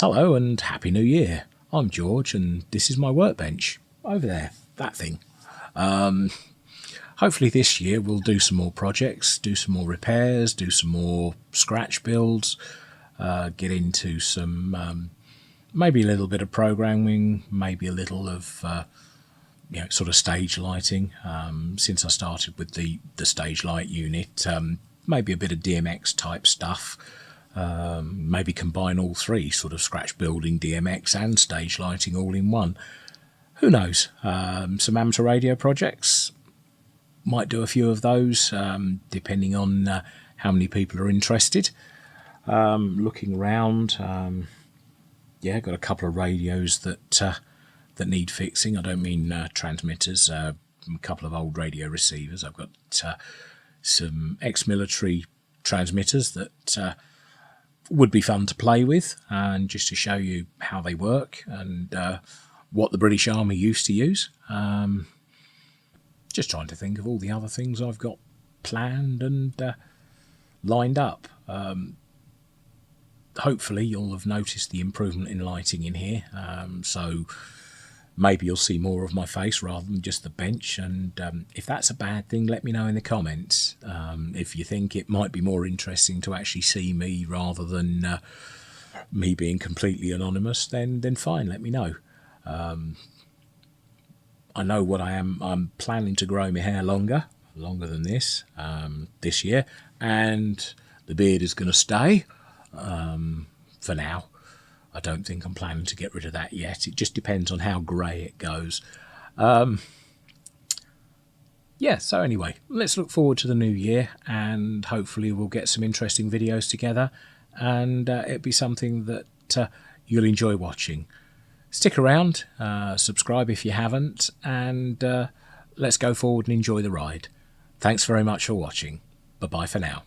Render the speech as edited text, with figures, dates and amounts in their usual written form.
Hello and Happy New Year. I'm George and this is my workbench. Over there, that thing. Hopefully this year we'll do some more projects, do some more repairs, do some more scratch builds, get into some maybe a little bit of programming, maybe a little of sort of stage lighting. Since I started with the stage light unit, maybe a bit of DMX type stuff. Maybe combine all three, sort of scratch building, DMX and stage lighting all in one. Who knows? Some amateur radio projects. Might do a few of those, depending on how many people are interested. Looking around, got a couple of radios that need fixing. I don't mean transmitters, a couple of old radio receivers. I've got some ex-military transmitters that would be fun to play with, and just to show you how they work and what the British Army used to use. Just trying to think of all the other things I've got planned and lined up. Hopefully you'll have noticed the improvement in lighting in here, so maybe you'll see more of my face rather than just the bench, and if that's a bad thing, let me know in the comments. If you think it might be more interesting to actually see me rather than me being completely anonymous, then fine, let me know. I know what I am. I'm planning to grow my hair longer than this year, and the beard is going to stay for now. I don't think I'm planning to get rid of that yet. It just depends on how grey it goes. So anyway, let's look forward to the new year, and hopefully we'll get some interesting videos together, and it'll be something that you'll enjoy watching. Stick around, subscribe if you haven't, and let's go forward and enjoy the ride. Thanks very much for watching. Bye-bye for now.